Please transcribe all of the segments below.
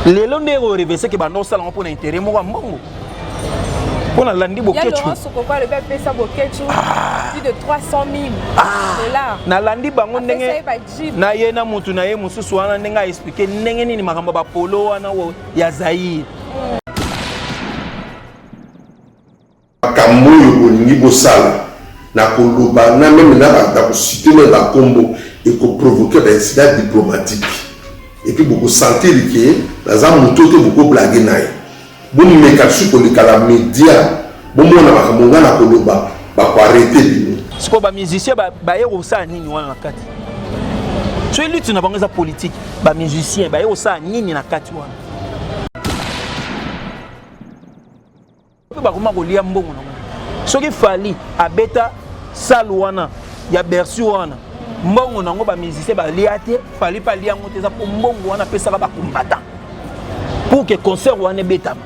Les longs négros réveillés que bandons ça pour l'intérêt moi mbongo. Pour la landi bokechu. Il y a Laurent Sokokwa le bébé ça bokechu plus de 300 000 dollars. Na landi bango ndenge na ye na mutu na ye mususu wana ndenga expliquer ndenge nini makamba ba polo wana ya Zaïre. Makambo yo olingi bosala na koloba na même na ba citer ba kombo et ko provoquer des incidents diplomatiques. Et puis beaucoup sentir que dans un moto te beaucoup blaguer naï. Bon mais quand je suis la média, bon moi na makambo na koloba ba ko arrêter. Ce que ba musicien ba yero sa nini wana na kati. So lui tu na bango za politique, ba musicien ba yero sa nini na kati wana. Ba kuma ko lia mbongo na. So ki fali abeta salwana ya Bercy wana. Mbongo nango ba musicien ba liate fali pa lia ngote za mbongo wana pesa ba combattant pour que concert wana betama.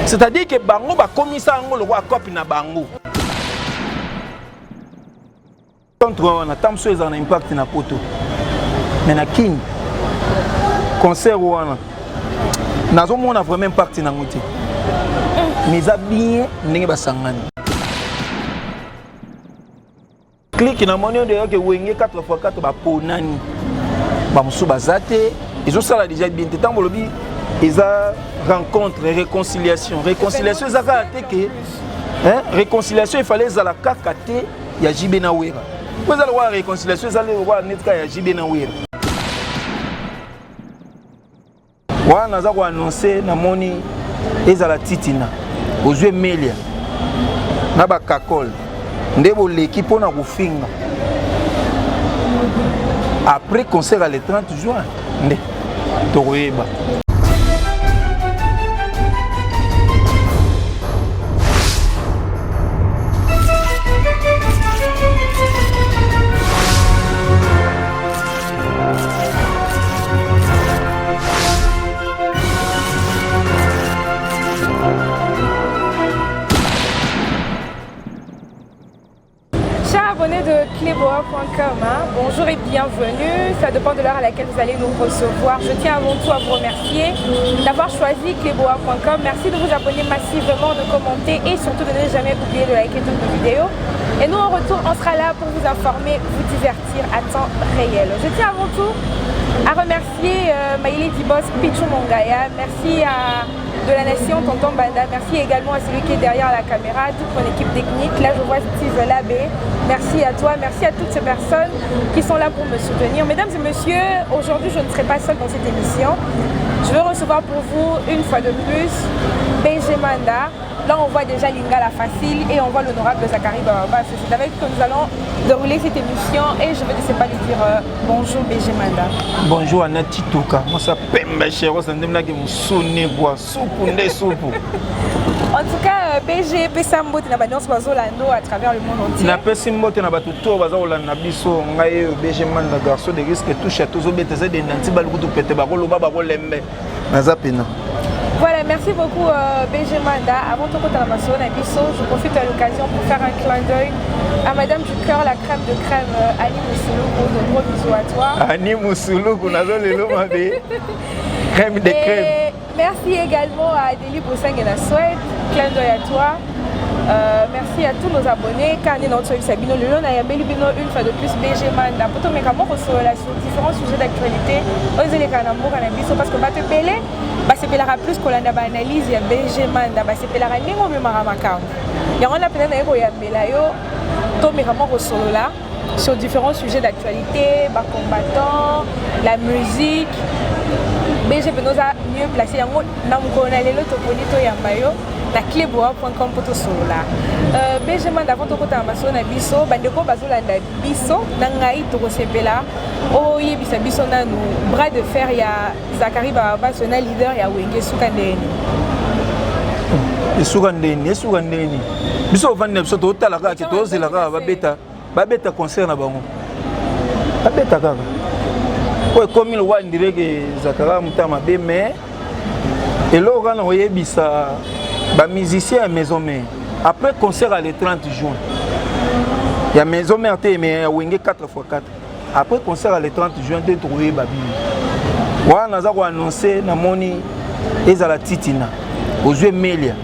C'est-à-dire que bango ba komisa ngo lokwa copie na bango. Contre wana tamso eza na impact na poto. Mais na king concert wana nazo mona vraiment impact na ngote. Mais a bien ndenge ba sangani. Clique na monio de que wenge 4x4 ba ponani. Ba musu bazate, ils ont ça déjà bien temps bolobi eza rencontre réconciliation. Réconciliation eza ka que hein réconciliation il fallait za la kakate ya JB na wera. Vous allez voir réconciliation vous allez voir netka ya JB na wera. Wa naza ko annoncer na moni eza la titina ozwe melia na ba kakol ndebo l'équipe on a kufinga après concert le 30 juin nde tokoyeba. De cléboa.com, bonjour et bienvenue. Ça dépend de l'heure à laquelle vous allez nous recevoir. Je tiens avant tout à vous remercier d'avoir choisi cléboa.com. Merci de vous abonner massivement, de commenter et surtout de ne jamais oublier de liker toutes nos vidéos. Et nous en retour, on sera là pour vous informer, vous divertir à temps réel. Je tiens avant tout à remercier Maïli Dibos, Pichou Mongaya. Merci à de la Nation, Tonton Banda. Merci également à celui qui est derrière la caméra, toute mon équipe technique. Là, je vois Steve Labé. Merci à toi, merci à toutes ces personnes qui sont là pour me soutenir. Mesdames et messieurs, aujourd'hui, je ne serai pas seule dans cette émission. Je vais recevoir pour vous, une fois de plus, BG Manda. Là, on voit déjà Lingala Facile et on voit l'honorable Zachary Bababa. C'est avec que nous allons dérouler cette émission et je ne vais laisser pas lui dire bonjour BG Manda. Bonjour Anati Touka. Moi, ça pembe chéro, ça me dit que je sonne bois, soupe, soupe. En tout cas, BG Pessambo na banyos bazolando à travers le monde entier. Na Pessambo na batuto bazolanda biso ngai BG Manda garçon de risque touche à tous obétés des nanti balukutu pete bakolo baba kolembe. Naza pena. Voilà, merci beaucoup BG Manda. Avant de continuer à Bisso, je profite de l'occasion pour faire un clin d'œil à Madame du Cœur, la crème de crème Annie Moussoulou. De gros bisous à toi. Annie Moussoulou, on a le lot, ma vie. Crème de crème. Merci également à Adélie Bousseng et la Suède. Clin d'œil à toi. Merci à tous nos abonnés. Quand on est dans Sabino, le long, une fois de plus BG Manda. Pour tout, mais comment on sur différents sujets d'actualité, osez les canambo, cannabis, parce que va te peler. C'est plus qu'on a analyse il y a BG Manda c'est la reine on me maramaka il y a on a peut-être un yo to mais comment solo là sur différents sujets d'actualité bas combattants la musique BG Benoza mieux placé yango na mukona lelo to polito ya mayo na cléboa.com pour tout solo là BG Manda avant to kota maso na biso bandeko bazolanda biso na ngai to kosepela o yebisa biso na nous bras de fer ya Zachary Bababa sona leader ya wenge sukandeni esukandeni biso vande biso to tala ka ke to zela ka babeta concert na bango babeta kaka ko comme le wa ndire ke Zachary mutama be mais elo kana oyebisa ba musicien à maison mais après concert le 30 juin il y a maison mère mais wenge 4x4 après concert le 30 juin de trouver babi wana naza ko annoncer na moni ezala titina ozwe melia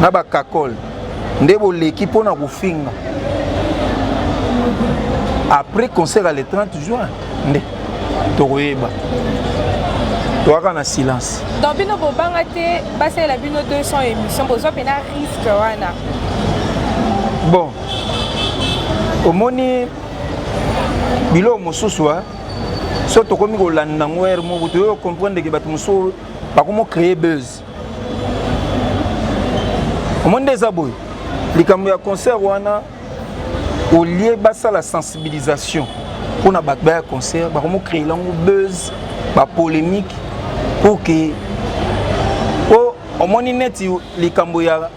na ba kakol ndebo l'équipe na kufinga après concert le 30 juin nde tokoyeba toaka na silence donc bino bobanga te basala bino 200 émissions bozwa pena risque wana bon omoni bilo mosusu so tokomi kolanda ngwer moko to comprendre que bato mosusu bakomo créer buzz omoni eza boye likambo ya concert wana au lieu basa la sensibilisation pour na bato baya concert bakomo créer lango buzz ba polémique pour que omoni neti likambo ya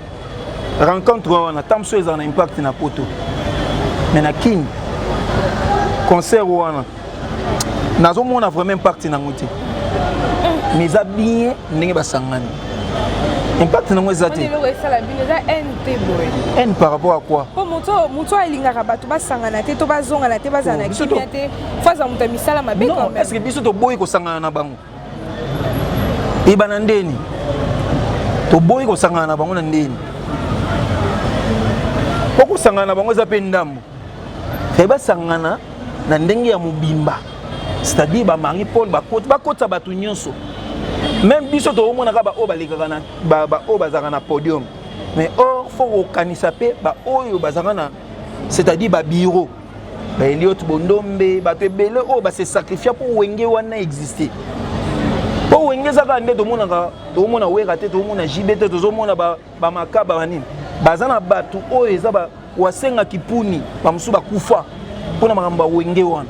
rencontre wana tamso eza na impact na poto mais na kini concert wana nazomona vraiment impact na ngote mais eza bien ndenge basangani impact na ngo eza te n par rapport à quoi po moto alingaka bato basangana te to bazongana te bazala na kimia te faza moto ya misala mabe non est-ce que biso toboyi kosangana na bango ibana ndeni toboyi kosangana na bango na ndeni po kosangana na bango eza mpe ndambo fe basangana na ndenge ya mobimba c'est-à-dire bamari paul bakota bato nyonso même biso tokomonaka baoyo balekaka na baoyo bazalaka na podium mais or fo kokanisa mpe baoyo bazalaka na c'est-à-dire babiro baeliot bondombe bato ebele oyo base sacrifia mpo wenge wana existe mpo wenge ezaka nde tomonaka wera te tomona jibe te tozomona bamakaba banini baza na bato oyo eza wasenga kipuni bamosusu bakufa mpona makambo ya wenge wana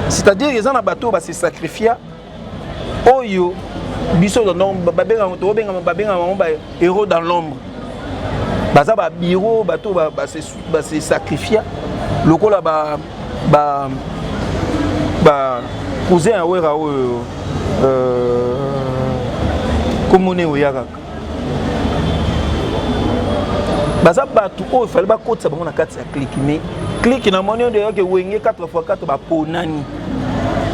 c'est-à-dire eza na bato oyo base sacrifia oyo biso babengaka bango ba héros dans l'ombre baza babiro bato base sacrifia lokola cousin ya wera oyo komone oyo kaka baza bato oyo fale bakotisa bango na kati ya clique mais clique na moni oyo yoke wenge 4x4 baponani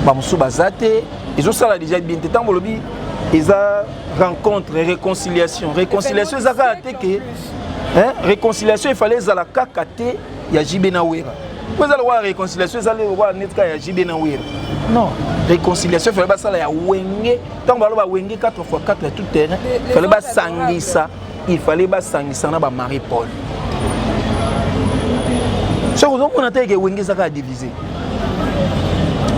bamosusu baza te ezosala déjà bien te ntango olobi eza rencontre réconciliation eza kaka te ke réconciliation efale ezala kaka te ya jibe na wera po ezala kwa réconciliation ezala kwa neti kaka ya jibe na wera non réconciliation efale basala ya wenge ntango baloba wenge 4x4 ya tout terrain il fallait basangisa na bamari paul soki ozomona te ke wenge eza kaka divisé.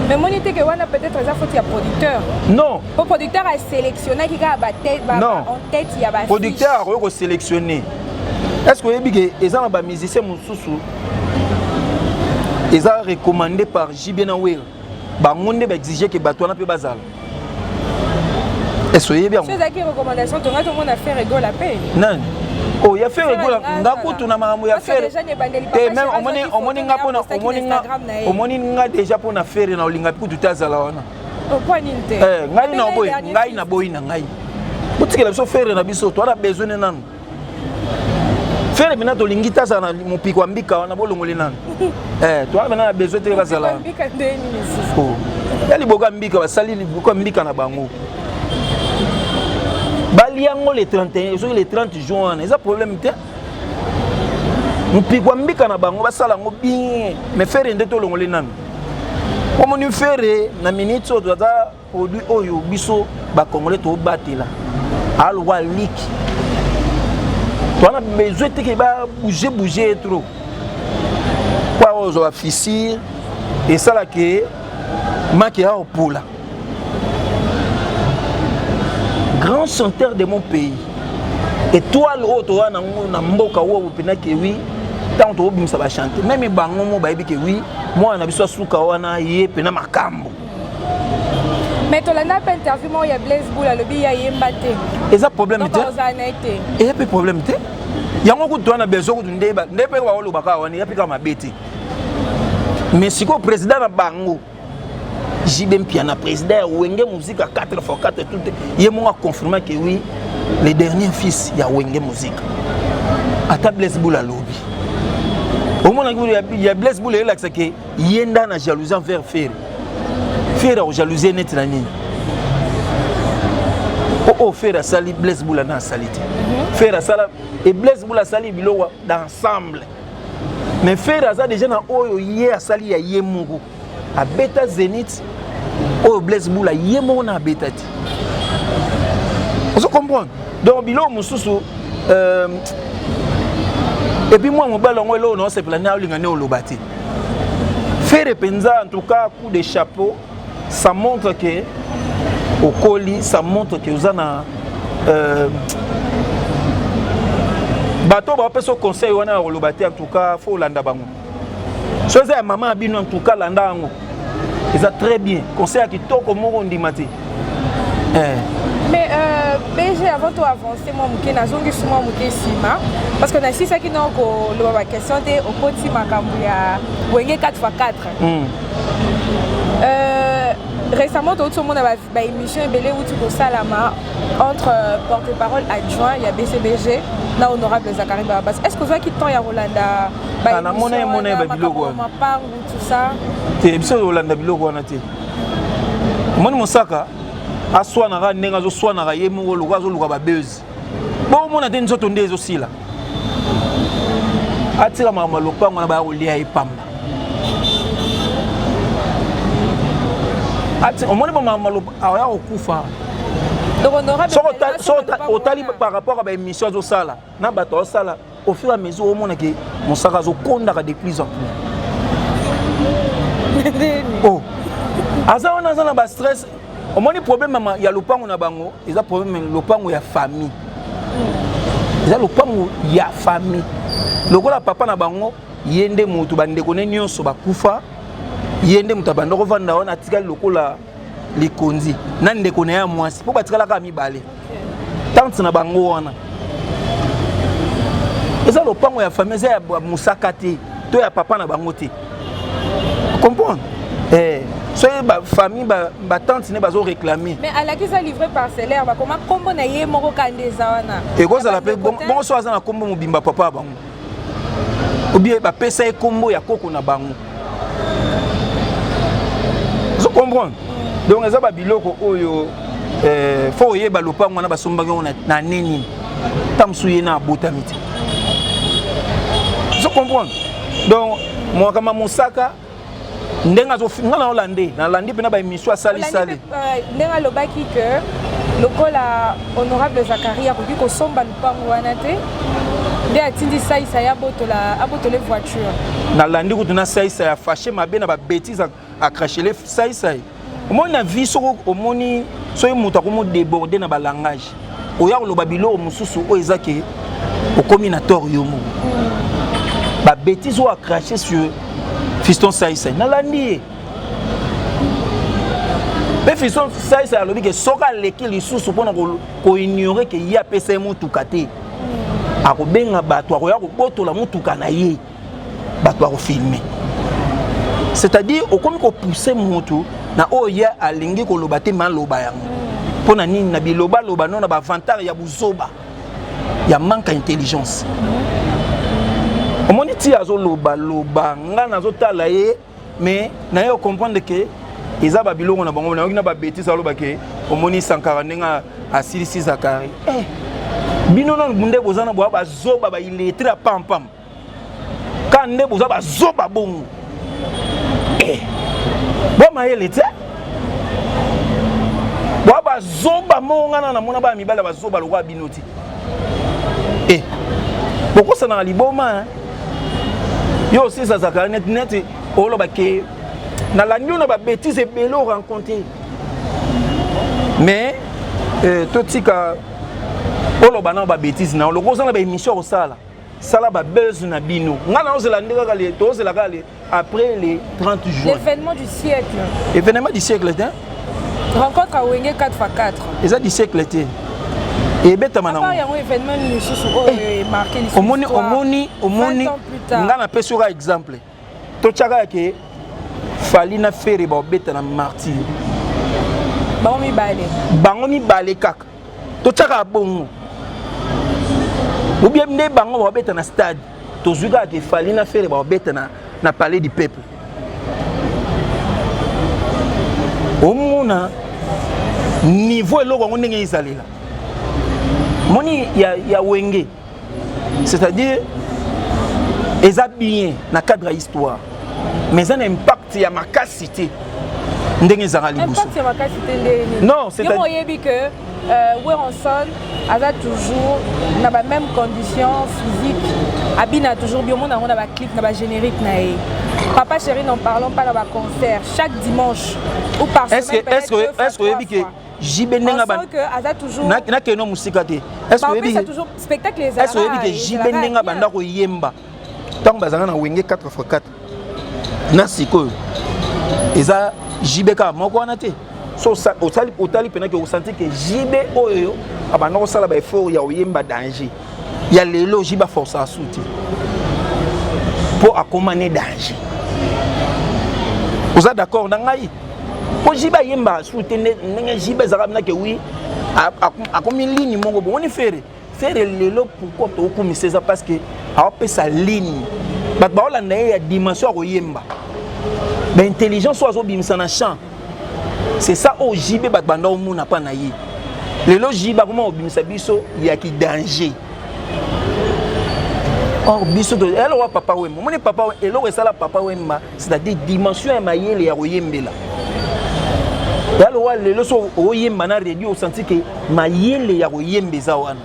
Mais mon idée que wana peut-être ça faut qu'il y a producteur. Non. Le producteur a sélectionné qui a tête en tête il y a ba. Producteur a sélectionné. Est-ce que vous avez que les gens musiciens mususu ils ont recommandé par JB Nawel. Ba monde ba exiger que bato na pe bazala. Est-ce que vous avez bien? C'est qui recommandation tout le monde a fait rigole la paix. Non. Oh, il a fait rigole ngako tuna mamu ya faire. Et même omoni nga déjà pour na faire na olinga ku tutazala wana. Pourquoi ninte? Ngai na boyi na ngai. Butikela biso faire na biso to ana besoin nan. Faire bina to lingi tazala na mupiko mbika wana bolongole nan. To ana na besoin te bazala. Mbika ndeni misusu. Oh. Yali boka mbika basali boka mbika na bango. Baliango les 31, les 30 juin, ils ont problème. Nous piquons mbika na bango basala ngo bien, mais faire ndé to longole nan. Comme nous faire na minute so doza produit oyo biso ba congolais to batela. Alwa lik. To na besoin te ke ba bouger trop. Kwa ozo afisir et ça là que makia au poula. Grand chanteur de mon pays. Et toi, l'autre, tu as un mboka ou un que oui, tant que tu vas chanter. Même si tu as que oui, moi, je suis souka wana yé pena makambo. Mais tu as pas interview moi il y a Blaise Boula le bi ya yembate. Et ça problème était. Et y a pas problème était. Yango ko tu as besoin de ndeba, ndeba wa lo baka wana ya pika mabeti. Mais si ko président na bango JB Piana président Wenge musique à 4x4 tout il m'a confirmé que oui les derniers fils il y a Wenge musique à ta Blaise Boula lobby au moment il y a Blaise Boula là que yenda na jalousie envers faire au jalousie net la nini Oh, faire la sali, Blaise Boula na salite. Faire la sala, et Blaise Boula sali bilo d'ensemble. Mais faire ça déjà na oyo yé a sali ya yé mungu. A Beta Zénith, oyo Blaise Boula yé mungu na Beta ti. Vous comprenez? Donc bilo mususu et puis moi mon ballon là non c'est plané alingane olobati. Faire penza en tout cas coup de chapeau, ça montre que au colis, ça montre que vous avez bateau va passer au conseil on a olobati en tout cas faut landa bango. Chose à maman abino en tout cas landa bango. Ils a très bien conseil qui toko moko ndimati. Mais BG, avant de avancer, moi, je suis sima parce que on a si ça qui n'a pas question de au petit macambouya ou 4x4. Récemment, tout le monde a une émission où tu peux salama entre porte-parole adjoint, il y a BCBG, là honorable Zakari Babas. Est-ce que vous avez quitté Rolanda? Tout ça. C'est bien Rolanda Bilogo na te. Moi mon saka aswa na ga nenga zo swa na ga yemo lo ga zo luka ba buzz. Bon mon a te nzoto ndezo sila. Atira mama lopango na ba rolia ipamba. Ati on moni mama lopango aya okufa. Donc honorable Otali par rapport à l'émission zo sala. Na bato sala au fur et à mesure au mona ke mon saka zo konda de plus en plus. Oh. Asa on a na ba stress. Au moins, le problème, il y a le pan na bango, il y a le problème, le pan où il y a famille. Il y a le pan où il y a famille. Le gars, papa na bango, yende mutu bande kone nyonso bakufa, yende mutu bande revanda on atika lokola likonzi. Nande kone ya mwasi, po batika la ka mibale. Tante na bango wana. Il y a le pan où il y a famille, il y a musakate, to ya papa na bango te. Comprends? Soyez famille, tante ne pas réclamer. Mais à la qui ça livré parcellaire, comment combo na yé moko kande zawana. Et quoi ça l'appelle bon soit ça na combo mobimba papa bango. Ou bien ba pesa e combo ya koko na bango. Vous comprenez? Donc ça ba biloko oyo faut yeba lopango na basomba na neni. Tamsuye na botamiti. Vous comprenez? Donc moi comme Mosaka ndenga zo ngana hollandais na landi pena ba émission sali sali ndenga lobaki que lokola honorable Zakaria ko ko somba lupango wana te nde atindi saisa ya botola abotole voiture na landi ko tuna saisa ya fâché mabe na ba bêtise a cracher les saisa omoni na vie soko omoni soyi muta ko mo déborder na ba langage oya ko loba bilo mususu o ezake o combinateur yomo ba bêtise o a cracher sur Fiston Saïsa, Nalandi. Mais Fiston Saïsa, il dit que Soka l'équipe sous pour ignorer qu'il y a PC Moutoukate. A Robenga Bato, a Roboto la Moutoukanaye, Bato a filmé. C'est-à-dire, au comme qu'on poussait Moutou, na Oya a lingué qu'on l'obate mal l'obayang. Pour Nani, Nabiloba, l'obanon, a vantar, ya Bouzoba. Il y a manque d'intelligence. On dit azo loba loba ngana zo tala ye mais na yo comprendre que eza ba bilongo na bango na ba bêtise aloba ke omoni Sankara ndenga asilisi Zakari bino non bunde bozana bo ba zoba ba illettré pam pam kan nde boza ba zoba bongo bo ma illettré bo ba zoba mo ngana na mona ba mibala ba zoba lokwa binoti boko sana na liboma yo aussi ça Zakari net oloba ke na la nyona ba bêtise belo rencontrer mais totika oloba na ba bêtise na loko za na ba émission au sala ba buzz na bino ngana ozela ndeka kale tozela kale après les 30 juin l'événement du siècle hein rencontre à Wenge 4x4 et ça du siècle était et beta mana il y a un événement marqué l'histoire omoni ngana pesa ka exemple to chaka ke falina fere ba beta na martyr bango mi balé kaka to chaka bongo ou bien nde bango ba beta na stade to zuga ke falina fere ba beta na palais du peuple omona niveau eloko ngo ndenge izalela moni ya wenge c'est-à-dire eza bien na cadre histoire mais ça a un impact ya makasi te ndenge ezanga liboso impact ya makasi te ndenge non c'est-à-dire yo moyebi que Werenson a toujours na ba même condition physique abina toujours bien on a ba clip na ba générique na e Papa Chéri n'en parlons pas dans ba concert chaque dimanche ou par semaine est-ce que oyebi que JB ndenga ba que aza toujours na keno musika te est-ce que oyebi que toujours spectacle les est-ce que oyebi que JB ndenga banda ko yemba tant bazanga na wenge 4x4 na sikoyo eza JB ka moko wana te so otali pena que ressenti que JB oyo abanda ko sala ba effort ya oyemba danger ya lelo JB force à souti pour accompagner danger vous êtes d'accord na ngai po JB yemba souti ndenge JB zakabna que oui a comme une ligne mongo bon on faire lelo pourquoi to komisa ça parce que a pe sa ligne bat ba olanda ya dimension ko yemba ba intelligence ozo bimisa na champ. C'est ça au JB bat banda o muna pa na ye. Lelo JB comment obimisa biso ya ki danger. Or biso to elo wa papa we mo papa we elo resala papa we ma c'est-à-dire dimension ya mayele ya oyembela. Elo wa lelo so oyemba na radio o senti que mayele ya oyembeza wana.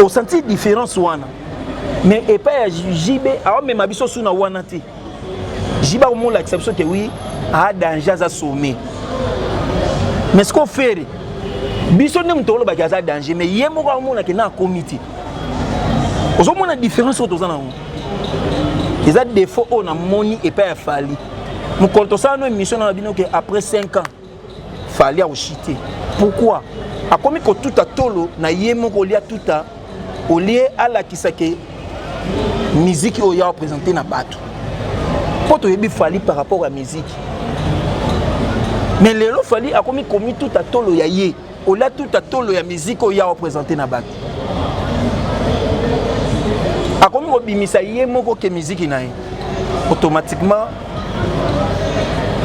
O senti différence wana. Mais et pas JB a même biso suna wana te. JB au monde l'acception que oui a danger à sommet. Mais ce qu'on fait biso ne mtolo ba gaza danger mais yemo ko monde que na comité. Ozo mona différence auto za na. Les a défaut on a moni et pas fali. Mon kolto ça no émission na bino que après 5 ans fali a chiter. Pourquoi? A comme que tout a tolo na yemo ko lia tout a au lieu à la kisake musique au ya présenter na bato. Poto yebi fali par rapport à musique. Mais lelo fali a commis tout à tolo ya ye. Au lieu tout à tolo ya musique au ya présenter na bato. A commis obimisa ye moko ke musique na ye. Automatiquement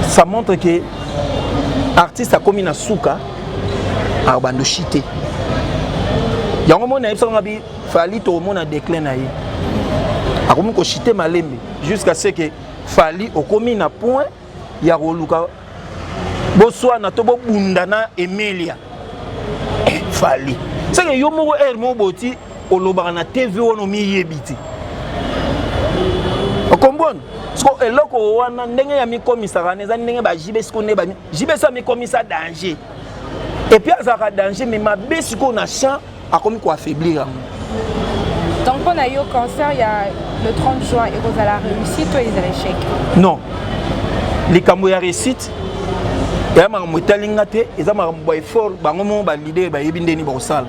ça montre que artiste a commis na souka a bando chité. Yango mona yebisa ngabi fali to mona déclin na ye. A commis ko chité malembe jusqu'à ce que fali au commis na point ya roluka boswa na to bo bundana Emilia fali c'est que yo moko mo boti oloba na TV wono mi yebiti o comprendre sko eloko wana ndenge ya mi commissaire neza ndenge ba JB sko ne ba JB sa mi commissaire danger et puis azaka danger mais ma besiko na champ a commis ko affaiblir. Donc on a eu au concert il y a le 30 juin et vous allez réussir ou ils allaient échec? Non. Les cambo ya réussite et ma motalinga te et ça ma boy fort bango mo ba leader ba yebindeni ba osala.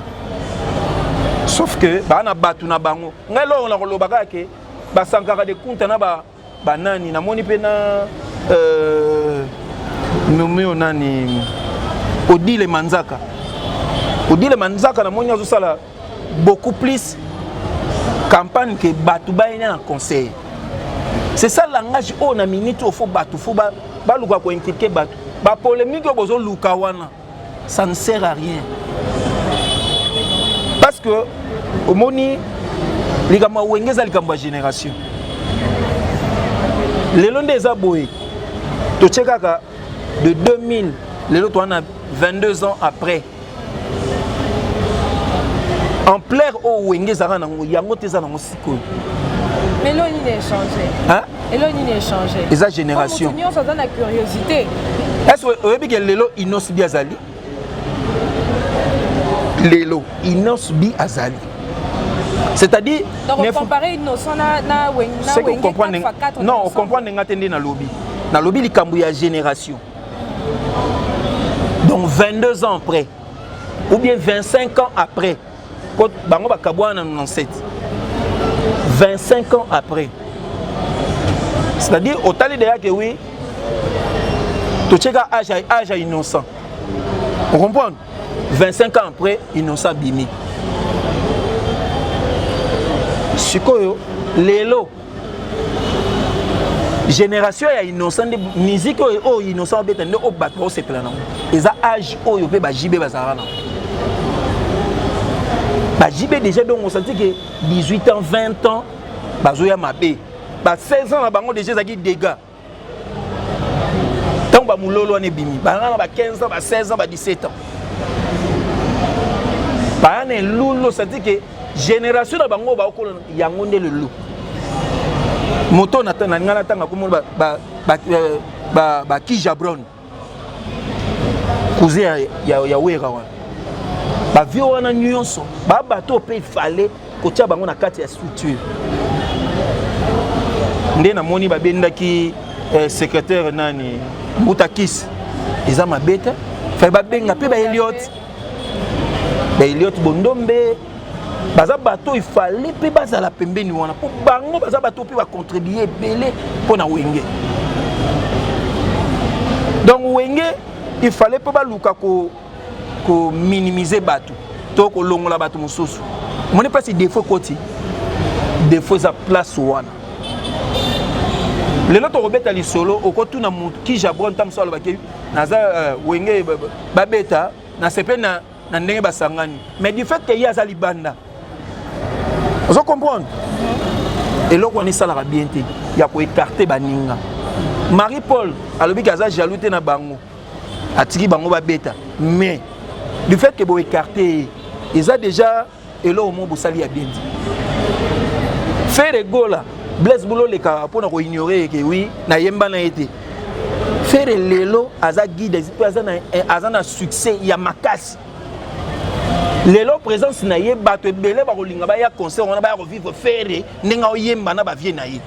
Sauf que ba na batu na bango ngelo na koloba ka ke ba sankara de kunta na ba banani na moni pe na nomeo nani Odile Manzaka na moni azo sala beaucoup plus campagne que batu baina en conseil. C'est ça le langage on a minute au faut batu faut ba luka ko inquiéter batu. Ba polémique bozo luka wana. Ça ne sert à rien. Parce que au moni ligama wengeza ligamba génération. Les longs des aboyés. To chekaka de 2000 les autres on a 22 ans après. En plaire au wengeza na yango teza na mosiko. Mais l'on y est changé. Hein? Et l'on y est changé. Et sa génération. On ça donne la curiosité. Est-ce que lelo inos bi azali? Lelo inos bi azali. C'est-à-dire donc on compare innocent na wenge. Non, on comprend n'engatende na lobby. Na lobby likambu ya génération. Donc 22 ans après ou bien 25 ans après. Quand bango bakabwana 97. 25 ans après. C'est-à-dire au tali déjà que oui tu cheka âge innocent. On comprend? 25 ans après innocent bimi. Sikoyo lelo génération ya innocent de musique o innocent beta nde o bat o se plana eza âge o yo pe ba jibe bazara na ba jibe déjà donc on sentit que 18 ans 20 ans bazoya mabe ba 16 ans na bango déjà zaki dégâts tant ba mulolo ane bimi ba na ba 15 ans ba 16 ans ba 17 ans ba na lulo sentit que génération na bango ba okolo yango nde le loup moto na ngana tanga ko ba Kija Brown cousin ya wera wa ba vio wana nyonso ba bato pe fallait ko tia bango na kati ya structure nde na moni ba bendaki secrétaire nani Mutakis eza mabeta fa ba benga pe ba Elliot Bondombe baza bato il fallait pe bazala pembeni wana po bango baza bato pe ba contribuer belé pona wenge donc wenge il fallait pas luka ko minimiser bato to ko longola bato mususu moni pas si défaut koti défaut za place wana lelo to robeta li solo okotu na ki jabron tam solo ba ke naza wenge babeta na sepe na ndenge basangani mais du fait que ya za libanda vous comprenez? Et là, on est salarié bien. Il y a pour écarter baninga. Marie-Paul, alors qu'il y a jaloux na bango, atiri bango ba beta. Mais du fait que vous écarter, ils ont déjà et là au moins vous sali a bien dit. Faire les gola, blesse boulot les cas pour nous ignorer que oui, na yemba na été. Faire les lots, aza guide, azana succès, il y a makasi. Lelo présence na ye bato belé ba kolinga ba ya concert on ba revivre faire ninga oyemba na ba vie na ye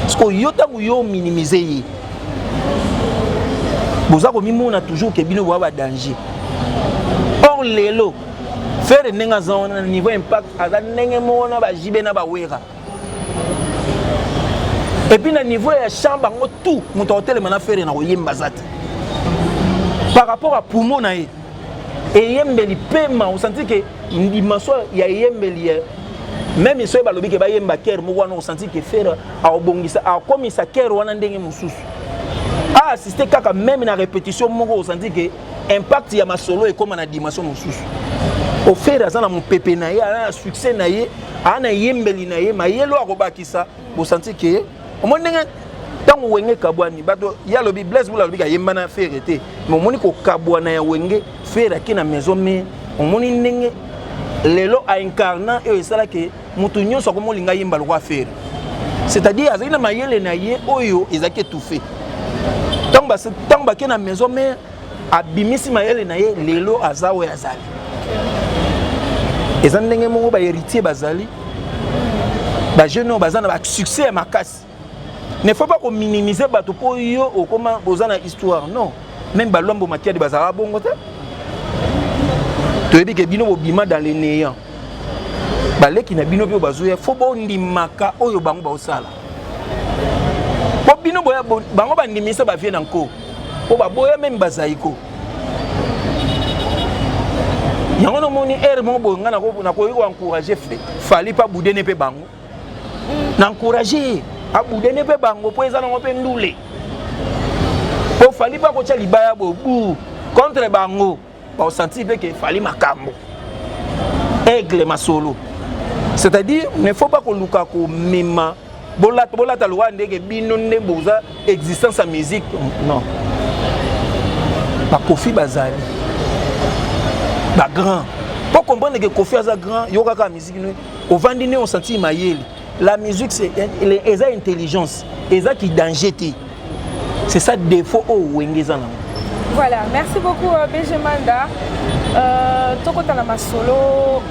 parce que yota yo minimiser ye boza ko mimona toujours que bino ba danger or lelo faire ninga zona niveau impact aza ndenge mona ba jibe na ba wera et puis na niveau ya chambre ngo tout moto hotel mana faire na oyemba zati par rapport à poumon na ye et yembeli pema on sentit que dimension ya yembeli même so ba lobi ke ba yemba ker mo wana on sentit que faire a obongisa a komisa ker wana ndenge mususu a assister kaka même na répétition mo on sentit que impact ya masolo e comme na dimension mususu au faire ça na mon pépé na ye na succès na ye ana yembeli na ye ma yelo akobakisa on sentit que au moins ndenge tango wenge kabwani bato ya lobi bless bula lobi ka yemba na faire été mais moni ko kabwana ya wenge faire ki na maison mais on moni ndenge lelo a incarnant et ça que mutu nyonso ko molinga yemba lo faire c'est-à-dire azina mayele na ye oyo ezaki tout fait tango ba ki na maison mais abimisi mayele na ye lelo azawe azali ezan ndenge mo ba héritier bazali ba jeune bazana ba succès makasi. Ne faut pas qu'on minimise bato po yo au comment bozana histoire non même balombo makia de bazara bongo te to dit que bino bobima dans les néants baleki na bino pe bazoya faut ba ndimaka oyo bango ba osala po bino boya bango ba ndimisa ba vie nanko po ba boya même bazaiko yango no moni mo bonga na ko encourager fait fallait pas bouder ne pe bango na encourager aboude ne pe bango po ezana ngope ndule po fali pa ko tia libaya bobu contre bango ba senti pe que fali makambo aigle masolo c'est-à-dire ne faut pas ko luka ko mema bolata lwa ndenge bino nde boza existence à musique non ba Kofi bazali ba grand pour comprendre que Kofi aza grand yoka ka musique no au vandine on senti mayeli. La musique, c'est intelligence, c'est qui danger. C'est ça le défaut au Wengezana. Voilà, merci beaucoup Benjamanda. Toko Talama Solo,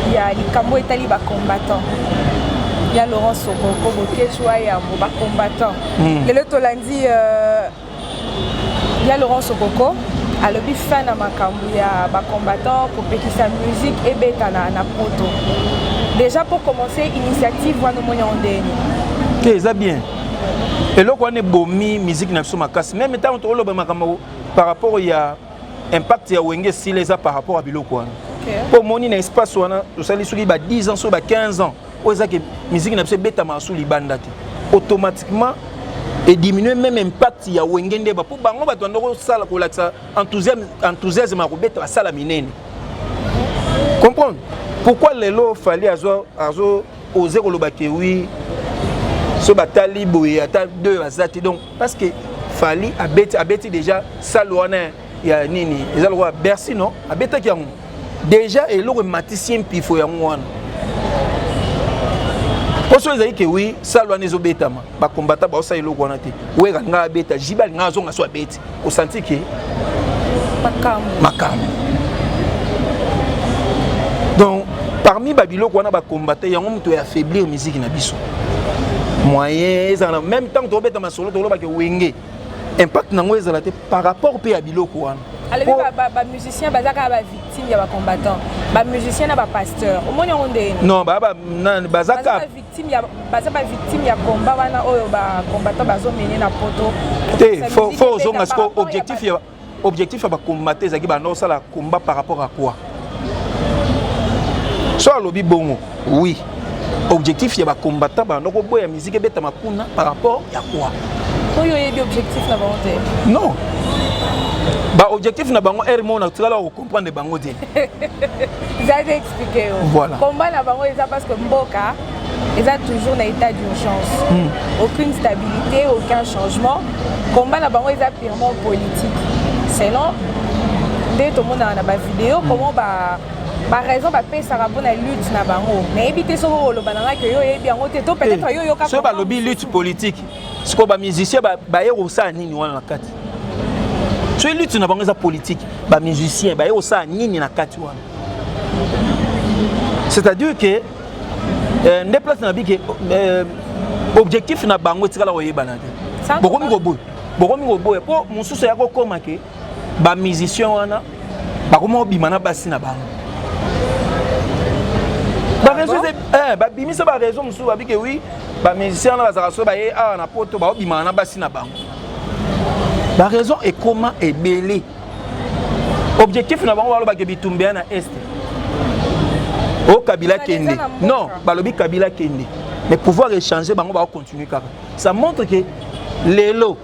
il y a Likambo et Taliba combattant. Il y a Laurent Sokoko, Bokechwa et Amoba combattant. Le Tolandi, il y a Laurent Sokoko. Alors, il fan à Makambu, il y a des combattants pour péter sa musique et bétana na proto. Déjà pour commencer, initiative, voilà nous moyens en dernier. Ok, ça bien. Et là, on est bomi musique na suma casse. Même temps, on le Makambu par rapport il y a impact ya wenge si les a par rapport à biloko. Pour moni na espace wana, to sali soki ba 10 ans, so ba 15 ans. Oza que musique na se beta ma sou libanda. Automatiquement et diminuer même impact ya wengende ba pour bango ba tondoko sala ko laksa enthousiasme à robeta la sala minene. Comprendre pourquoi lelo fallait azo oser kolobake oui so batali boye ata deux azati donc parce que fallait abeti déjà salwana ya nini ezalo ko Bercy non abeta ki yango déjà eloko maticien pifo ya ngwana. Parce que oui, ça loin les obétama, ba combattant ba osa eloko wana te. Oui, nga beta jibal nga zonga so beti. Au senti que makam. Donc parmi babilo ko wana ba combattant yango muto ya affaiblir musique na biso. Moyen en même temps to beta masolo to loba ke wenge. Impact nango ezala te par rapport pe ya biloko wana. Alors ba musicien bazaka ba victime ya ba combattant. Ba musicien na ba pasteur. Omoni onde. Non, bazaka victime ya combat wana oyo ba combattant bazo mener na poto. Te faut zonga ce objectif ya ba combattre ezaki ba no sala combat par rapport à quoi? Soit lobi bongo. Oui. Objectif ya ba combattant ba no ko boya musique beta makuna par rapport à quoi? Oyo yebi objectif na volonté. Non. Bah objectif na bango ermo na tsala ko comprendre bango te. Vous avez expliqué. Voilà. Combat na bango eza parce que mboka eza toujours na état d'urgence. Aucune stabilité, aucun changement. Combat na bango eza purement politique. Sinon dès tout le monde na ba vidéo comment ba raison ba pesa ka bona lutte na bango. Mais éviter so lo bananga que yo yebi yango te to peut-être yo ka. So ba lobby lutte politique. Ce ko ba musicien ba yero sa nini wana na kati. So lutte na bango za politique, ba musicien ba yero sa nini na kati wana. C'est-à-dire que ne place na bi que objectif na bango tikala oyeba na te. Bokomi go boy po mususu ya ko koma ke ba musicien wana ba ko mo bimana basi na bango. Ba raison ba bimisa ba raison mususu ba bi que oui ba musicien na bazaka so ba ye a na poto ba bimana basi na bango. La raison est comment est belé. Objectif na bango baloba ke bitumbe na est. Au Kabila Kende. Non, balobi Kabila Kende. Mais pouvoir échanger bango ba continuer kaka. Ça montre que lelo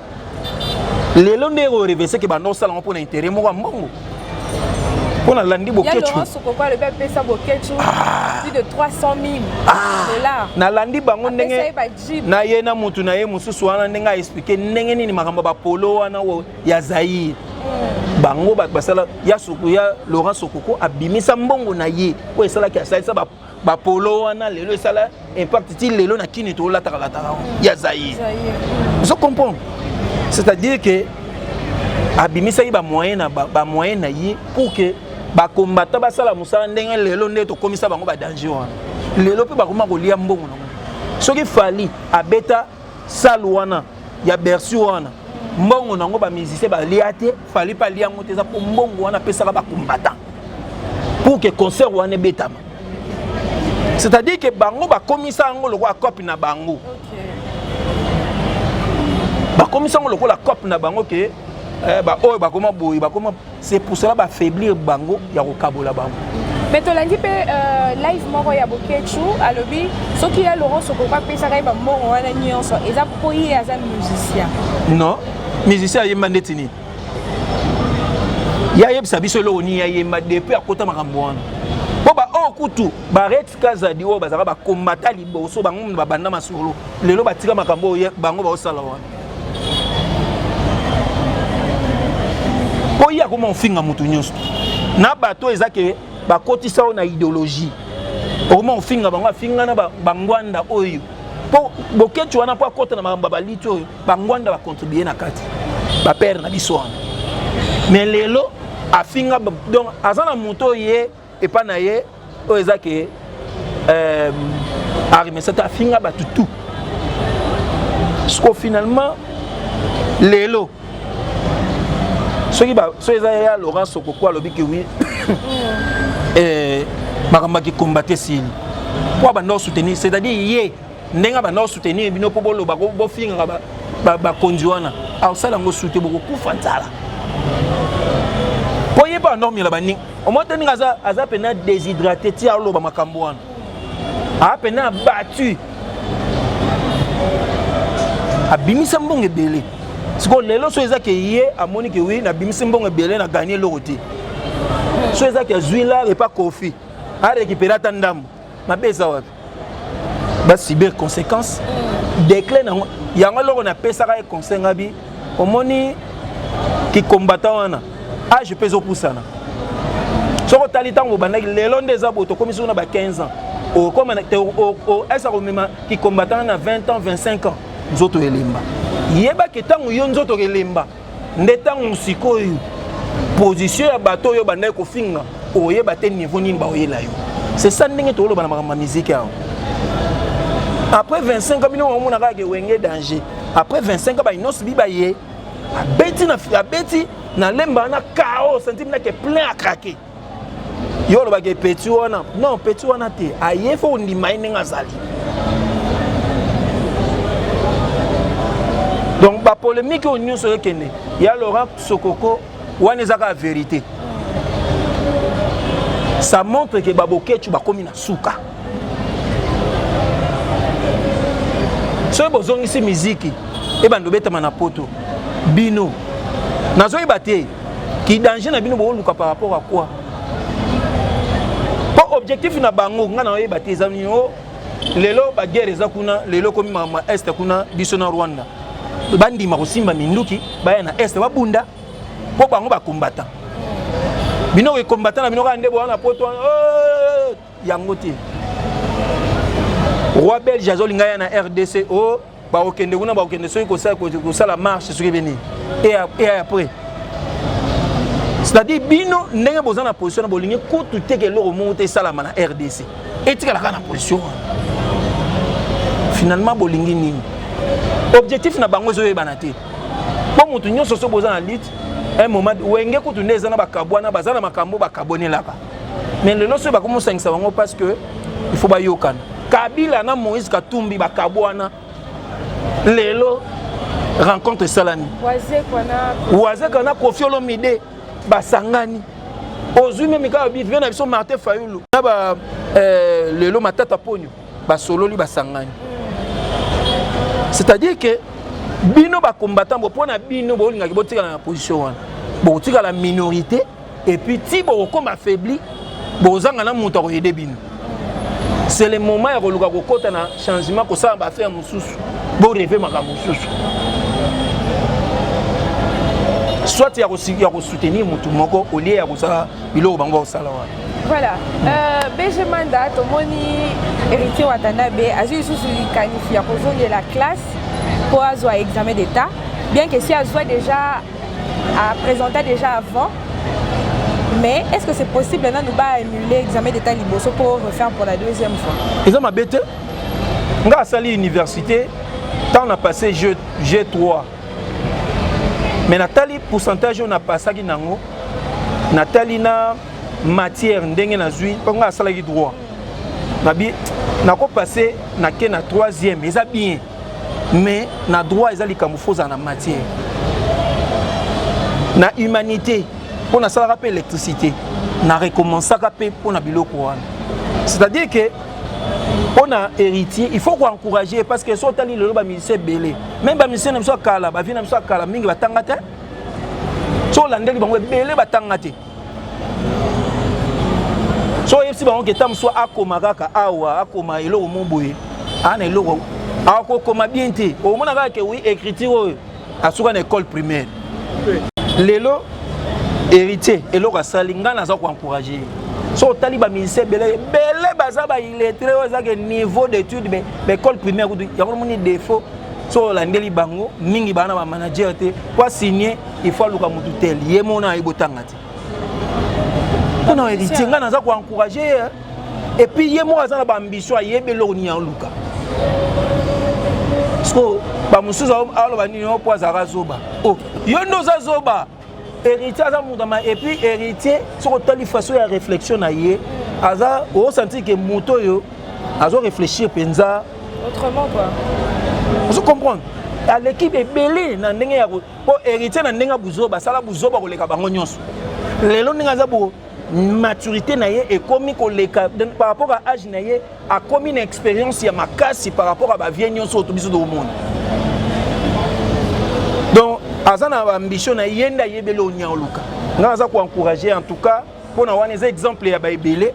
ne reverser que bando sala pour intérêt mo mbongo. Pour la landi bokechu. Il y a Laurent Sokokwa le BP sa bokechu plus de 300 000 dollars. Na landi bango ndenge na ye na mutu na ye mususu wana ndenga expliquer ndenge nini makamba ba polo wana ya Zaïre. Bango basala ya Laurent Sokoko abimisa mbongo na ye ko esala ki asala ba polo wana lelo esala impact ti lelo na kini to la takala ya Zaïre. Vous comprenez? C'est-à-dire que abimisa yi ba moyen na ye pour que ba combattant basala musala ndenge lelo nde to komisa bango ba danger wana. Lelo pe ba koma ko lia mbongo na. Soki fali abeta salwana ya Bercy wana. Mbongo nango ba musicien ba liate fali pa lia ngote za pour mbongo wana pesa ba combattant. Pour que concert wana betama. C'est-à-dire que bango ba komisa ngo loko copie na bango. Ba komisa ngo loko la copie na bango que c'est pour cela affaiblir bango ya kokabola bango. Mais to landi pe live moko ya bokechu alobi soki ya Laurent Sokokwa pesa ka ba moko wana nyonso eza poyi aza musicien. Non, musicien yemba ndetini. Ya yebisa biso lo ni ya yemba depuis akota makambo wana. Po ba okutu ba Rex Kazadi o bazaka ba combattre liboso bango ba banda masolo. Lelo batika makambo bango ba osala wana. Oya comment on finga mutu nyonso na bato ezake bakotisa na idéologie comment on finga bango finga na bangwanda oyo po boketu wana po akota na mamba balito oyo bangwanda ba contribuer na kati ba père na biso wana mais lelo afinga donc azana muto ye et pas na ye o ezake arime ça afinga ba tout parce finalement lelo ceux ya Laurent Sokoko alobi que oui makamba ki combattre s'il pour ba no soutenir c'est-à-dire yé ndenga ba no soutenir bino po bolo ba finga ba konjuana au sala ngo soutenir boko kufa nzala po yé ba norme la bani au moins tenir aza pena déshydraté ti alo ba makambo wana a pena battu abimisa mbongo ebele siko lelo so eza ke ye amoni ke oui na bimisa mbongo ebele na gagner l'autre so eza ke azwila et pas kofi a récupérer ta ndambo mabeza wapi ba cyber conséquences déclin na yango loko na pesaka e conseil ngabi omoni ki combattant wana age peso pusana soko tali tango bandaki lelo ndeza boto komisi na ba 15 ans o comme o esa ko mema ki combattant na 20 ans 25 ans nzoto elimba yeba ke tango yo nzoto elimba ndetango sikoyo position ya bato yo bandaki ko finga o yeba te niveau nini ba oyela yo c'est ça ndenge to lo bana ma musique ya après 25 ans bino on a que wenge danger après 25 ans ba inosi bi ba ye abeti na lemba na chaos sentiment na ke plein à craquer yo lo ba ke petit wana non petit wana te aye fo ndi maine ngazali donc ba polémique au news sur kene ya Laurent Sokoko wana ezaka la vérité ça montre que baboke tu ba komi na suka so bozongisi musique e bando betama na poto bino nazo ibate ki danger na bino bo luka par rapport à quoi po objectif na bango ngana ibate ezami o lelo ba guerre za kuna lelo komi mama est kuna biso na Rwanda bandi makosimba minduki baya na est babunda po bango ba combattant bino ke combattant na bino ka ndebo na poto yango te roi belge azolinga ya na RDC o ba okende kuna ba okende so ko sala marche sur veni et après c'est-à-dire bino ndenge boza na position na bolingi ko tout que le remonter sala na RDC et tika la na position finalement bolingi nini objectif na bango zo yebana te po mutu nyonso so boza na lit un moment wenge ko tuneza na bakabwana bazana makambo bakabonelaka mais le loso ba komo sangisa bango parce que il faut ba yokana Kabila na Moïse Katumbi bakabwana lelo rencontre salami Oazé kana Kofi Olomide basangani ozui même ka bi vient na biso Martin Fayulu na ba lelo matata ponyo basololi basangani c'est-à-dire que bino ba combattant bo pona bino bo linga botika na position wana bo tika la minorité et puis ti bo comme affaibli bo zanga na muto ko yede bino. C'est le moment où on a un changement que ça va faire pour rêver ma soit il y a soutenir mon au lieu voilà BG Mandat Tomoni héritier Watanabe a eu qualifié pour la classe pour avoir examen d'état bien que si elle soit déjà à présenter déjà avant. Mais est-ce que c'est possible de nous émuler l'examen d'état liboso pour refaire pour la deuxième fois? Ils ont ma bête. On a sali université, tant on a passé G3. Mais Nathalie pourcentage on a passé qui nango. Nathalie na matière ndenge na zui, on a sali droit. Nabi na ko passé na ke na troisième, ils a bien. Mais na droit ils a li camouflage na matière. Na humanité on a ça rappelé l'électricité, on a recommencé à rappeler pour la biloko. C'est-à-dire que on a héritier, il faut encourager parce que soit tali le ba ministère belé, même ba ministère na soit kala, ba vina soit kala mingi batangate. So landeli bango belé batangate. So yepsi bango ketam soit akoma kaka awa, akoma elo momboye. Ana elo akoma bien te. Au mona ka ke oui écriture à sur une école primaire. Lelo héritier et l'autre salinga n'a pas encouragé. So taliba ministère belé baza ba illettré au niveau d'études mais école primaire il y a vraiment des défauts. So landeli bango mingi bana ba manager te pour signer il faut luka mutu tel yemona ibotanga te. On a héritier nga n'a pas encouragé et puis yemo azana ba ambition yebelo ni en luka. So ba musuza alo ba ni po azara zoba. Oh yo no za zoba. Héritier et puis héritier sur telle façon de réflexion aza au senti que moto yo azo réfléchir penza autrement quoi vous comprenez à l'équipe est belé na ndenge ya ko héritier na ndenge buzoba sala buzoba ko leka bango nyonso lelo ndenge za bo maturité na ye et comme ko leka par rapport à âge na ye a comme une expérience ya makasi par rapport à ba vie nyonso to biso do monde Donc azana ambition na yenda yebele onyoluka nga za ko encourager en tout cas pour na wana exemple ya ba ebele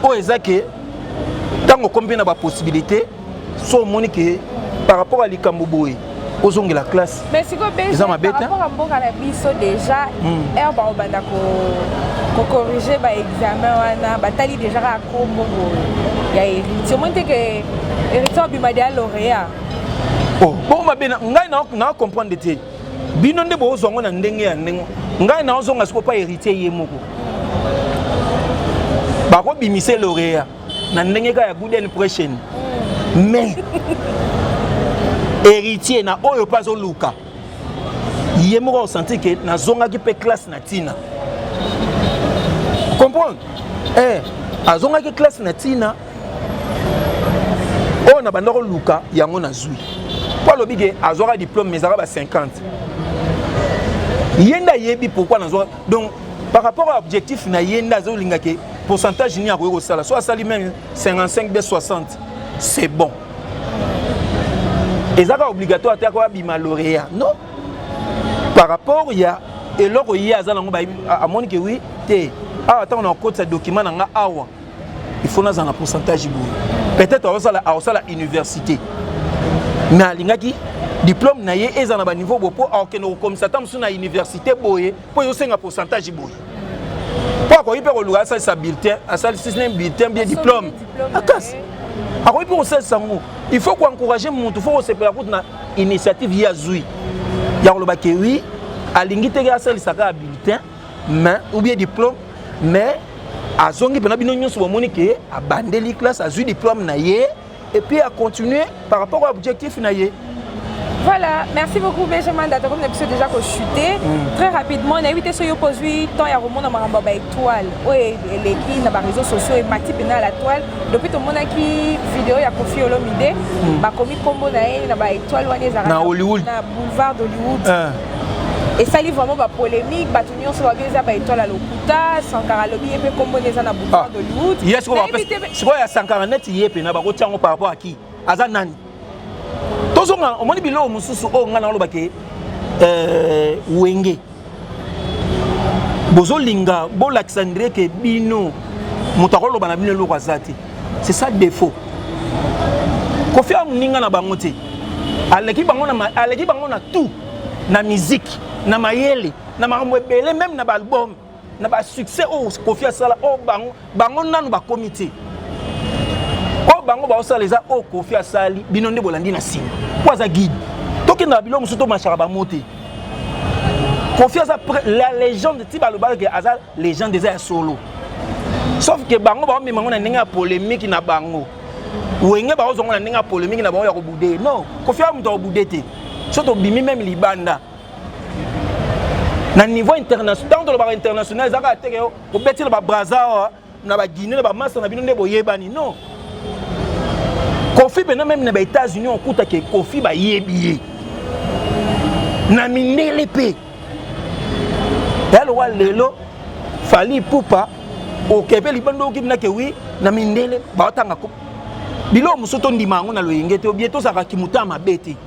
o ezake tango combien na ba possibilité so monique par rapport à likambo boy ozongi la classe. Mais si ko besoin par rapport à mboka na biso déjà ba obanda ko corriger ba examen wana batali déjà ka kombo ya héritier monte que héritier bimadi à lauréat. Oh bon mabena ngai na comprendre te bino nde bo zongo na ndenge ya ndenge ngai na ozonga siko pa héritier ye moko ba ko bimise lauréat na ndenge ka ya good impression mais héritier na oyo pas au luka ye moko senti que na zonga ki pe classe na tina comprendre azonga ki classe na tina o na bandako luka yango na zui pour le big azora diplôme mais araba 50 yenda yebi pourquoi na zora donc par rapport à objectif na yenda zo linga ke pourcentage ni akoyo sala soit sali même 55 b 60 c'est bon et ça va obligatoire à quoi bima lauréat non par rapport il y a et loko yi azala ngo ba à mon que oui te attends on a code ce document na awa il faut na un pourcentage peut-être à la université mais alingaki diplôme na ye eza na ba niveau bopo akeno comme ça tam suna université boye po yo senga pourcentage boye po ko ipe ko luga sa bulletin asali système bulletin bien diplôme akas ako ipe ko sa sango il faut ko encourager monde il faut se faire na initiative ya zui ya lo ba ke oui alingi te ga asali saka bulletin mais ou bien diplôme mais azongi pena bino nyonso bomoni ke abandeli classe azui diplôme na ye et puis à continuer par rapport à l'objectif naïe. Voilà, merci beaucoup Benjamin Data, comme on a déjà chuté. Très rapidement, on a évité ce que je temps il y a un monde à étoile. Oui, les qui dans les réseaux sociaux et Mati Pena à la toile. Depuis tout le monde qui vidéo il y a confié Olomide, bah commis combo na étoile na Hollywood, na boulevard d'Hollywood. Et ça livre vraiment une polémique, batunion sur la bien ba étoile à l'Okuta, Sankara lobby et puis combo na boulevard d'Hollywood. Yes, c'est quoi ya Sankara net yépe na ba rotiango par rapport à qui? Azanani. Tozonga o moni bilo mususu o ngana lo bake wenge. Bozo linga bo l'Alexandre ke bino mutakolo bana bino lo kwazati. C'est ça le défaut. Kofi amuninga na bangote. Aleki bango na tout. Na musique, na mayele, na makambo ebele même na ba album, na ba succès o Kofi asala o bango nanu ba comité. O bango ba osala les o Kofi asali bino nde bolandi na sima. Kwaza guide. Toki na bilo musuto machara ba moté. Kofi asa la légende ti ba lo ba ke asa légende des solo. Sauf que bango ba mi mango na ndenge polémique na bango. Wenge ba ozongo na ndenge polémique na bango ya ko boudé. Non, Kofi amuto ko boudé te. Surtout bimi même libanda na niveau international dans le bar international zaka teke ko beti ba Brazza na ba Guinée na ba Massa na bino ndebo yebani non Kofi bena même na ba États-Unis on kuta ke Kofi ba yebiye na mindele pe yalo lelo fali pupa o kebe libando kibna ke wi na mindele ba tanga ko bilo musoto ndimango na loyengete obieto saka kimuta mabeti.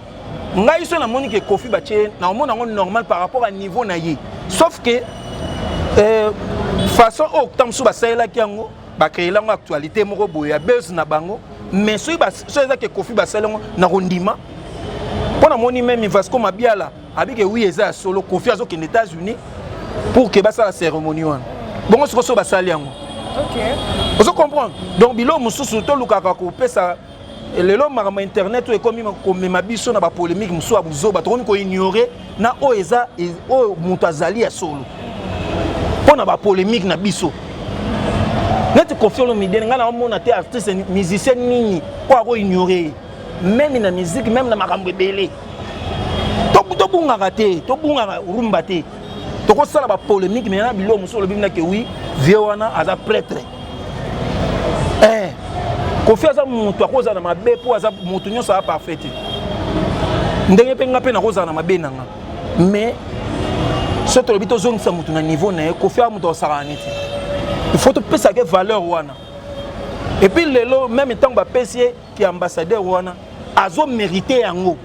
Ngai so na moni ke Kofi bache na omona ngo normal par rapport à niveau na ye sauf que façon o tamsu ba saela kiango ba créer lango actualité moko boya buzz na bango mais so eza ke Kofi ba saela ngo na rondima pona moni même Vasco Mabiala abike oui eza solo Kofi azo ke États-Unis pour que ba sa la cérémonie wana bongo so ba sali yango. OK. Vous comprenez donc bilo mususu to lukaka ko pesa lelo marama internet ou comme ma biso na ba polémique muso abuzo ba to ko ignorer na o eza o mutazali ya solo pona ba polémique na biso net confiance le midi ngana mona te artiste musicien nini ko ignorer même na musique même na makambo belé to bunga raté to bunga rumba te to ko sala ba polémique mais na bilo muso le bimna ke oui vieux wana aza prêtre Kofi aza mutu akoza na mabe po aza mutu nyonso a parfait. Ndenge pe nga pe na koza na mabe nanga. Mais soto lobito zongisa mutu na niveau na Kofi a mutu osaka neti. Il faut te pesa ke valeur wana. Et puis lelo même tant ba pesier qui ambassadeur wana azo mériter yango.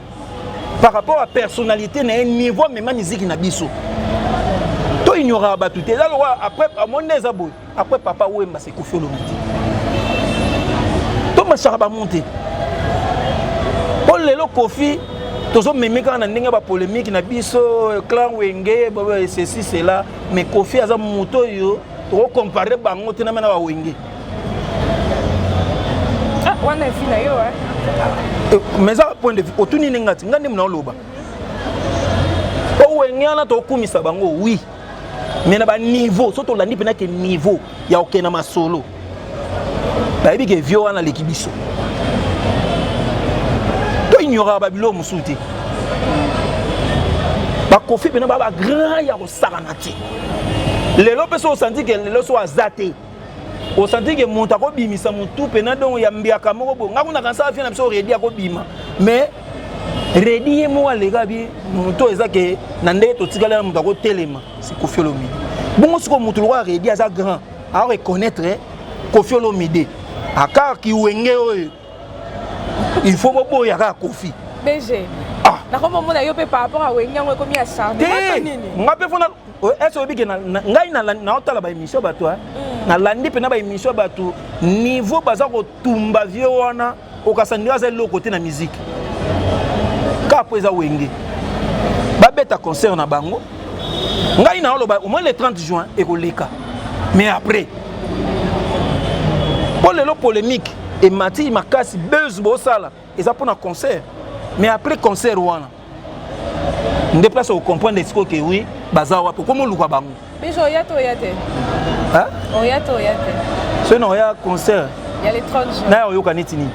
par rapport à personnalité na un niveau même musique na biso to ignora batu te après amonde ezabo après papa Wemba c'est Koffi Olomide to machara ba monter pour lelo Koffi tozo memeka na ndenge ba polémique na biso clan Wenge ceci cela mais Koffi aza moto yo to comparer bango te na mena ba Wenge wana fina yo mais à point de vue otuni ngati ngande mna loba o Wenge to kumisa bango oui mais na ba niveau surtout landi pena ke niveau ya okena masolo ba yebi ke vio wana lekibiso to ignora babilo musuti ba Koffi pena ba grand ya ko sakana ti lelo peso senti ke lelo so azate o senti ke monta ko bimisa mutu pena donc ya mbiaka moko bo ngakuna kansa afia na biso redi ko bima mais redi mo alega bi mutu ezake na ndenge to tikala mutu ko telema c'est Koffi Olomide bongo siko mutu lo redi aza grand a reconnaître Koffi Olomide aka ki Wenge oyo il faut bobo ya ka Koffi BG na comme mon ayo pe par rapport à Wenge ngo komi acharné ngape fona est-ce que ngai na otala ba émission bato na landi pe na ba émission bato niveau baza ko tumba vieux wana okasandira za le côté na musique ka poeza Wenge ba beta concert na bango ngai na oloba au moins le 30 juin et koleka mais après pour le polémique et Mati makasi buzz bo sala et ça pour un concert mais après concert wana on déplace au comprendre ce que oui bazawa pour comment luka bango biso yato yate hein oyato yate ce non ya concert il y a les 30 jours na yo kaniti ni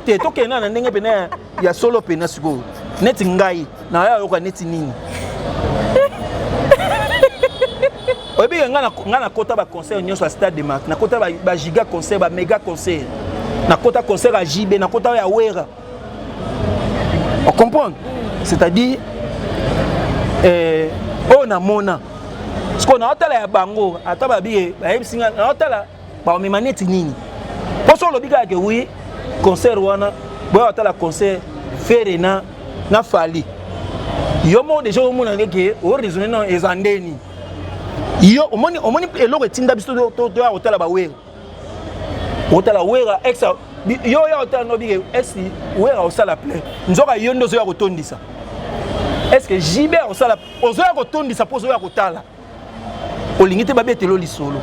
te to kena na ndenge pena ya solo pena siko net ngai na yo kaniti nini obi ngana kota ba concert nyonso à stade de Marc na kota ba giga concert ba méga concert na kota concert à JB na kota ya Wera on comprend c'est-à-dire on a mona ce qu'on a otala ya bango ataba biye ba yebsinga na otala ba memaneti nini poso lobika ke oui concert wana boya otala concert Ferena na Fali yo mo déjà o mona ke o raisonner non ezandeni yo omoni eloko etinda biso to ya otala ba Wera otala Wera ex yo ya otala no bige ex Wera osala plein nzoka yo ndo zo ya kotondisa est-ce que JB osala ozo ya kotondisa pozo ya kotala olingite babetelo lisolo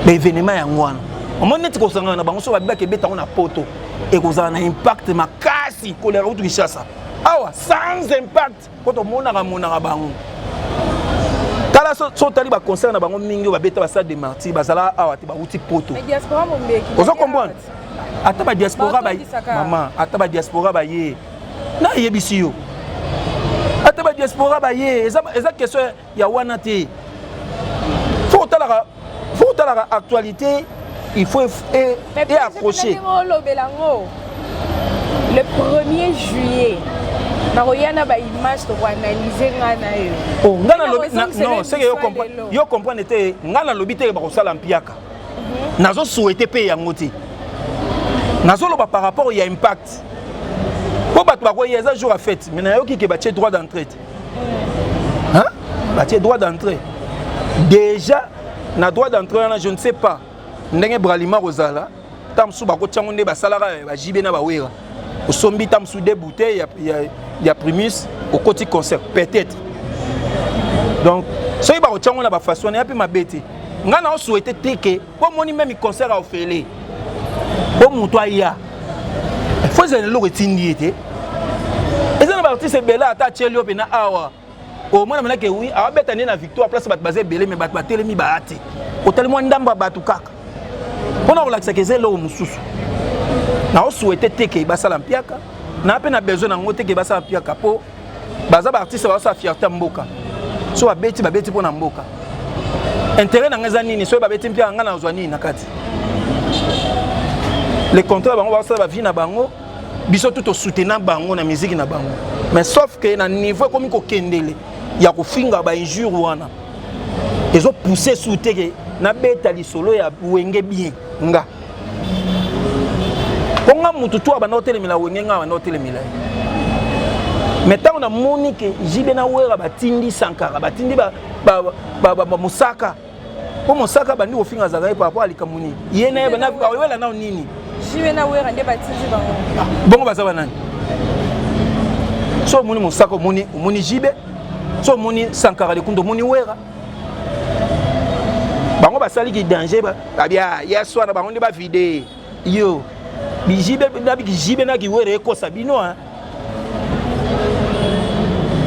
ba événement ya ngwana omoni neti kosanga na bango so babika ke beta na poto et kozana na impact makasi kolera utu kishasa awa sans impact koto mona bango tala so tali ba concert na bango mingi ba beta ba stade de Martyr bazala awa te ba uti poto mais diaspora mombeki ozo comprendre ata ba diaspora ba maman ata ba diaspora ba ye na yebisi yo ata ba diaspora ba ye eza question ya wana te faut tala la actualité il faut et accrocher le 1er juillet na ba image to analyser ngana yo oh ngana lobi non c'est que yo comprendre te ngana lobi te ba ko sala mpiaka nazo souhaiter pe yango te nazo loba par rapport il y a impact po ba to ba ko yeza jour à fête mais na yo ki ke ba tie droit d'entrée hein ba tie droit d'entrée déjà na droit d'entrée je ne sais pas ndenge bralima rozala tamsu ba ko tiango nde ba salara ba JB na ba Wera osombi tamsu de bouteille ya primus au côté concert peut-être donc so ba ko tiango na ba façon na pe mabete ngana o souhaiter teke po moni même concert a ofele po muto aya faut que le retindi était et ça na ba artiste bela ata chelio pe na awa o mona mena ke oui a beta na victoire place bat basé belé mais bat batelemi ba ati o tellement ndamba batu kaka pona relaxa ke zelo mususu na o souhaiter teke ba sala mpiaka na pe na besoin na ngote ke ba sala mpiaka po baza ba artiste ba sa fierté mboka so ba beti pona mboka intérêt na ngeza nini so ba beti mpiaka ngana ozwani na kati les contrats bango ba sala ba vie na bango biso tout au soutenant bango na musique na bango mais sauf que na niveau comme ko kendele ya ko finga ba injure wana ezo pousser souteke na beta lisolo ya Wenge bien nga ponga mutu tu abana hotel mila Wenge nga na hotel mila Mais tant on a monique JB na wera batindi Sankara batindi Moussaka pour Moussaka bandi ofinga zakaye par rapport à likamuni yena bana wela na nini JB na wera nde batindi bango bongo bazaba nani so moni Moussaka moni JB so moni Sankara de kundo moni wera bango basali ki danger ba bia ya soir bango nde ba vide yo bijibe na bijibe na ki wera ko sabino hein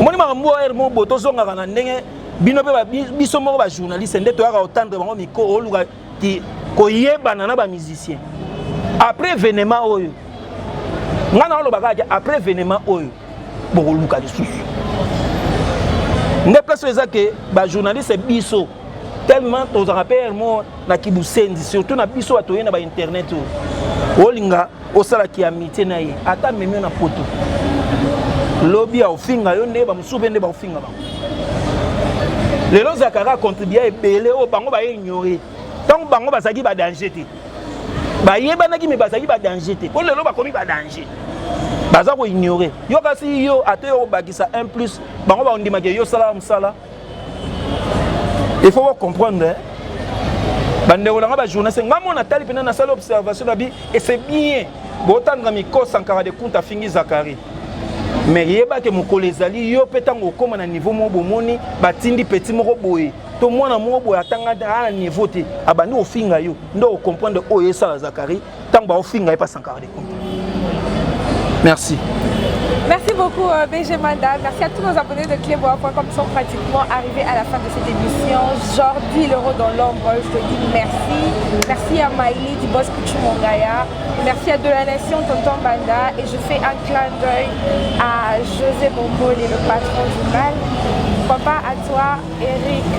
moni makambo mo boto zonga kana ndenge bino pe biso moko ba journaliste nde to ya otendre bango miko oluka ki koyebana na ba musicien après événement oyo ngana olo bakaja après événement oyo bokoluka lisusu nde place eza ke ba journaliste biso tellement aux rappels mo na kibusendi surtout na biso atoyena ba internet olinga osala ki amitié na ye ata memio na poto lobby a ofinga yo nde ba musube nde ba ofinga ba lelo Zakara contribuer ebele o bango ba ignorer tant bango bazaki ba danger te ba yebana ki me bazaki ba danger te ko lelo ba komi ba danger baza ko ignorer yo kasi yo ate yo bakisa 1+ bango ba ondima ke yo sala musala. Il faut comprendre bande olanga ba journaliste ngamo na tali pena na salle observation bi et c'est bien botanga miko Sankara de Kunta fingi Zakari mais yeba ke mokolo ezali yo petango koma na niveau mo bomoni batindi petit moko boye to mwana moko boye atanga na niveau te abandi ofinga yo ndo comprendre oyo sala Zakari tango ba ofinga e pa Sankara de Kunta. Merci. Merci beaucoup BG Manda, merci à tous nos abonnés de Clébois.com qui sont pratiquement arrivés à la fin de cette émission. Jordi Leroux dans l'ombre, je te dis merci. Merci à Maïli du Boss Kuchumongaya, merci à De la Nation Tonton Manda et je fais un clin d'œil à José Bomboli, le patron du mal. Papa à toi, Eric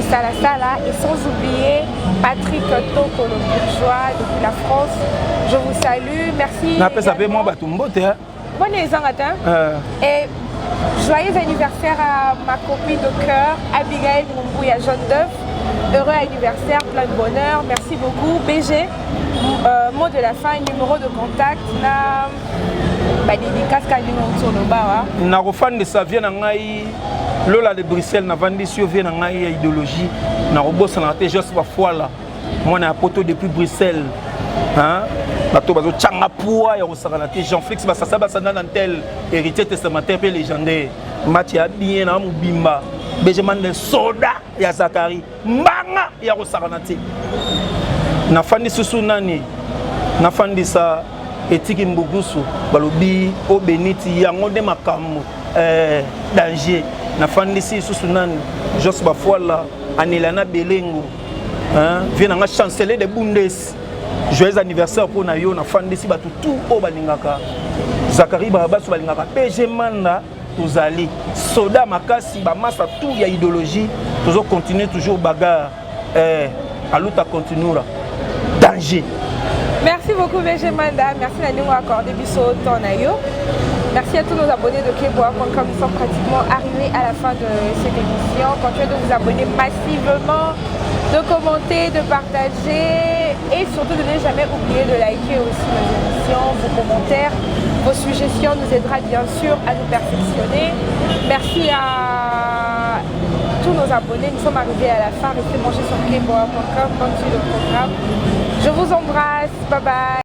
Salasala et sans oublier Patrick Toko, le bourgeois depuis la France. Je vous salue, merci. Bon et joyeux anniversaire à ma copine de cœur, Abigail Mumbouya Jaune d'œuf. Heureux anniversaire, plein de bonheur. Merci beaucoup. BG, mot de la fin, numéro de contact. Na refan de sa vie na ngai lola de Bruxelles na vandi sur vie na ngai idéologie na robosa na te juste parfois là moi na poto depuis Bruxelles hein bato bazo changa poa ya kosaka na te Jean-Félix basasa basanda na tel héritier testamentaire pe légendaire mati ya bien na mubimba Benjamin de soda ya Zakari mbanga ya kosaka na te na fandi susu nani na fandi sa etiki mbugusu balobi o beniti yango de makambo danger na fandisi susu nani jos ba fola anelana belengo hein vient nga chanceler de Bundes joyeux anniversaire pour na yo na fandisi batu tout o balingaka Zakari babasu balingaka BG Manda tozali soda makasi ba massa tout ya idéologie toujours continuer toujours bagarre aluta continuera danger. Merci beaucoup BG Manda, merci à nous accordé biso tonayo. Merci à tous nos abonnés de Clébois.com, nous sommes pratiquement arrivés à la fin de cette émission. Continuez de vous abonner massivement, de commenter, de partager et surtout de ne jamais oublier de liker aussi nos émissions, vos commentaires, vos suggestions nous aidera bien sûr à nous perfectionner. Merci à tous nos abonnés, nous sommes arrivés à la fin. Restez branchés sur Clébois.com, continuez le programme. Je vous embrasse, bye bye.